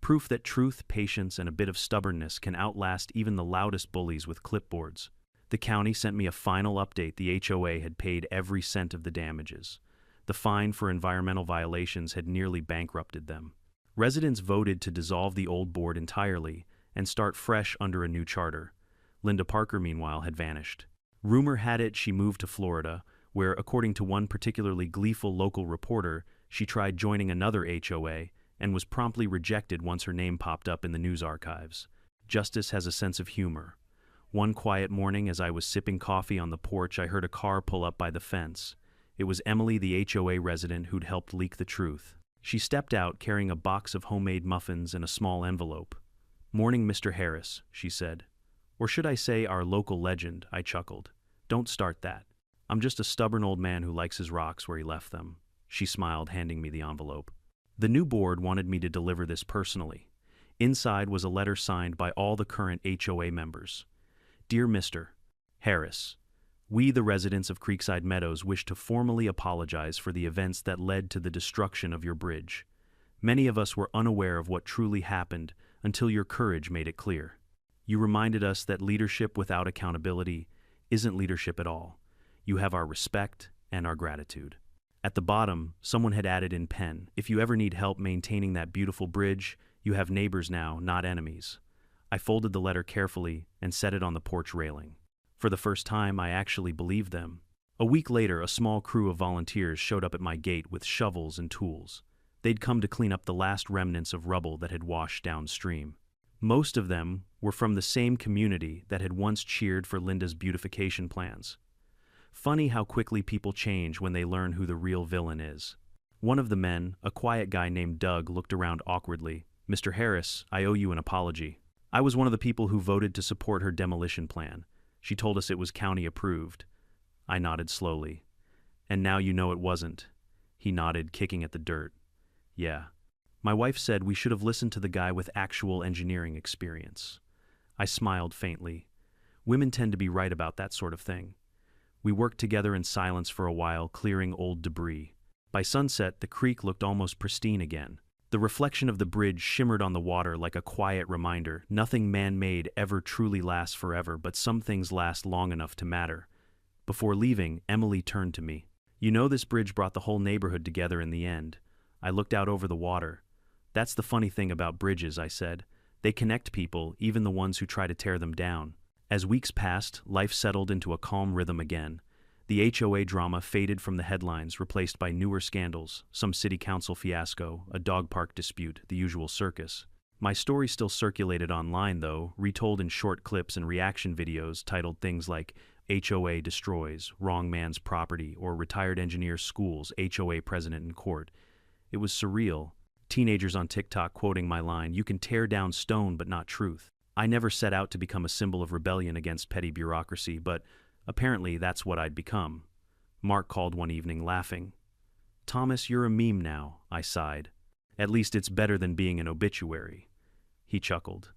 Proof that truth, patience, and a bit of stubbornness can outlast even the loudest bullies with clipboards. The county sent me a final update. The HOA had paid every cent of the damages. The fine for environmental violations had nearly bankrupted them. Residents voted to dissolve the old board entirely and start fresh under a new charter. Linda Parker, meanwhile, had vanished. Rumor had it she moved to Florida, where, according to one particularly gleeful local reporter, she tried joining another HOA and was promptly rejected once her name popped up in the news archives. Justice has a sense of humor. One quiet morning, as I was sipping coffee on the porch, I heard a car pull up by the fence. It was Emily, the HOA resident who'd helped leak the truth. She stepped out carrying a box of homemade muffins and a small envelope. "Morning, Mr. Harris," she said. "Or should I say our local legend?" I chuckled. "Don't start that. I'm just a stubborn old man who likes his rocks where he left them." She smiled, handing me the envelope. The new board wanted me to deliver this personally. Inside was a letter signed by all the current HOA members. "Dear Mr. Harris, we, the residents of Creekside Meadows, wish to formally apologize for the events that led to the destruction of your bridge. Many of us were unaware of what truly happened until your courage made it clear. You reminded us that leadership without accountability isn't leadership at all. You have our respect and our gratitude. At the bottom, someone had added in pen, if you ever need help maintaining that beautiful bridge, you have neighbors now, not enemies. I folded the letter carefully and set it on the porch railing. For the first time, I actually believed them. A week later, a small crew of volunteers showed up at my gate with shovels and tools. They'd come to clean up the last remnants of rubble that had washed downstream. Most of them were from the same community that had once cheered for Linda's beautification plans. Funny how quickly people change when they learn who the real villain is. One of the men, a quiet guy named Doug, looked around awkwardly. "Mr. Harris, I owe you an apology. I was one of the people who voted to support her demolition plan. She told us it was county approved." I nodded slowly. "And now you know it wasn't." He nodded, kicking at the dirt. "Yeah. My wife said we should have listened to the guy with actual engineering experience." I smiled faintly. Women tend to be right about that sort of thing. We worked together in silence for a while, clearing old debris. By sunset, the creek looked almost pristine again. The reflection of the bridge shimmered on the water like a quiet reminder. Nothing man-made ever truly lasts forever, but some things last long enough to matter. Before leaving, Emily turned to me. "You know, this bridge brought the whole neighborhood together in the end." I looked out over the water. "That's the funny thing about bridges," I said. "They connect people, even the ones who try to tear them down." As weeks passed, life settled into a calm rhythm again. The HOA drama faded from the headlines, replaced by newer scandals, some city council fiasco, a dog park dispute, the usual circus. My story still circulated online, though, retold in short clips and reaction videos titled things like "HOA destroys, wrong man's property," or "Retired engineer schools, HOA president in court." It was surreal. Teenagers on TikTok quoting my line, "You can tear down stone but not truth." I never set out to become a symbol of rebellion against petty bureaucracy, but apparently that's what I'd become. Mark called one evening, laughing. "Thomas, you're a meme now," I sighed. "At least it's better than being an obituary." He chuckled.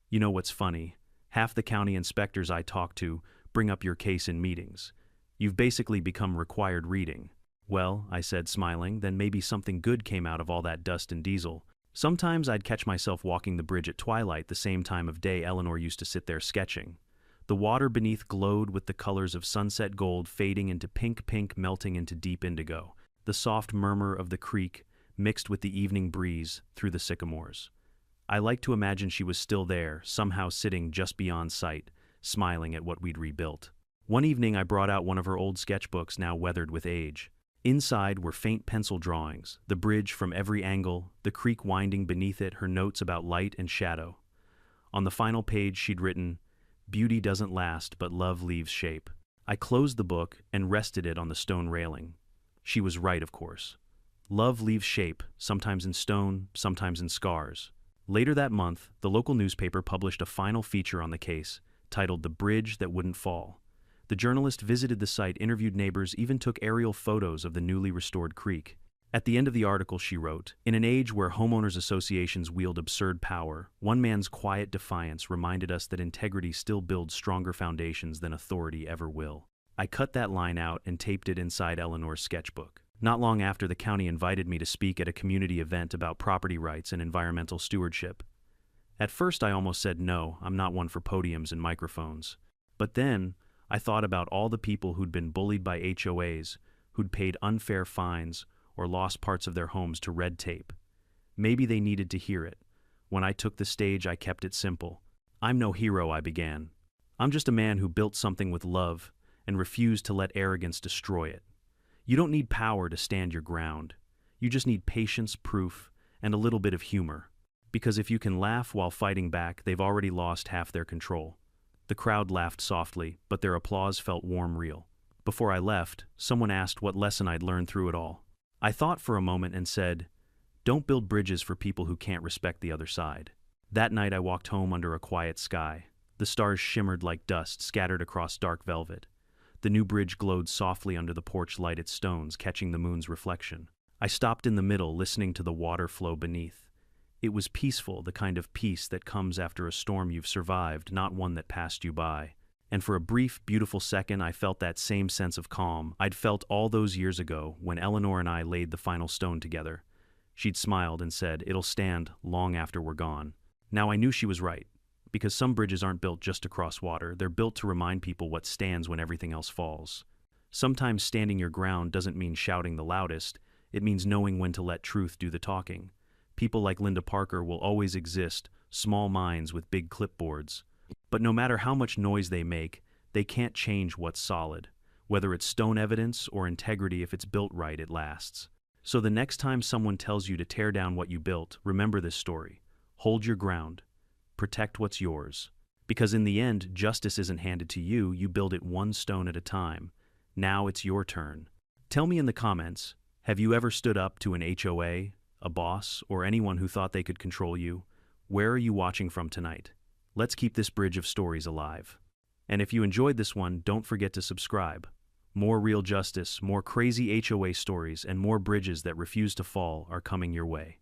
"You know what's funny? Half the county inspectors I talk to bring up your case in meetings. You've basically become required reading." "Well," I said, smiling, "then maybe something good came out of all that dust and diesel." Sometimes I'd catch myself walking the bridge at twilight, the same time of day Eleanor used to sit there sketching. The water beneath glowed with the colors of sunset gold fading into pink, melting into deep indigo. The soft murmur of the creek mixed with the evening breeze through the sycamores. I liked to imagine she was still there, somehow sitting just beyond sight, smiling at what we'd rebuilt. One evening I brought out one of her old sketchbooks, now weathered with age. Inside were faint pencil drawings, the bridge from every angle, the creek winding beneath it, her notes about light and shadow. On the final page she'd written, "Beauty doesn't last, but love leaves shape." I closed the book and rested it on the stone railing. She was right, of course. Love leaves shape, sometimes in stone, sometimes in scars. Later that month, the local newspaper published a final feature on the case, titled "The Bridge That Wouldn't Fall." The journalist visited the site, interviewed neighbors, even took aerial photos of the newly restored creek. At the end of the article she wrote, "In an age where homeowners associations wield absurd power, one man's quiet defiance reminded us that integrity still builds stronger foundations than authority ever will." I cut that line out and taped it inside Eleanor's sketchbook. Not long after, the county invited me to speak at a community event about property rights and environmental stewardship. At first I almost said no, I'm not one for podiums and microphones. But then I thought about all the people who'd been bullied by HOAs, who'd paid unfair fines, or lost parts of their homes to red tape. Maybe they needed to hear it. When I took the stage, I kept it simple. "I'm no hero," I began. "I'm just a man who built something with love and refused to let arrogance destroy it. You don't need power to stand your ground. You just need patience, proof, and a little bit of humor. Because if you can laugh while fighting back, they've already lost half their control." The crowd laughed softly, but their applause felt warm, real. Before I left, someone asked what lesson I'd learned through it all. I thought for a moment and said, "Don't build bridges for people who can't respect the other side." That night I walked home under a quiet sky. The stars shimmered like dust scattered across dark velvet. The new bridge glowed softly under the porch lighted stones, catching the moon's reflection. I stopped in the middle, listening to the water flow beneath. It was peaceful, the kind of peace that comes after a storm you've survived, not one that passed you by. And for a brief, beautiful second, I felt that same sense of calm I'd felt all those years ago when Eleanor and I laid the final stone together. She'd smiled and said, "It'll stand long after we're gone." Now I knew she was right. because some bridges aren't built just to cross water, they're built to remind people what stands when everything else falls. Sometimes standing your ground doesn't mean shouting the loudest, it means knowing when to let truth do the talking. People like Linda Parker will always exist, small minds with big clipboards. But no matter how much noise they make, they can't change what's solid. Whether it's stone evidence or integrity, if it's built right, it lasts. So the next time someone tells you to tear down what you built, remember this story. Hold your ground. Protect what's yours. Because in the end, justice isn't handed to you, you build it one stone at a time. Now it's your turn. Tell me in the comments, have you ever stood up to an HOA, a boss, or anyone who thought they could control you? Where are you watching from tonight? Let's keep this bridge of stories alive. And if you enjoyed this one, don't forget to subscribe. More real justice, more crazy HOA stories, and more bridges that refuse to fall are coming your way.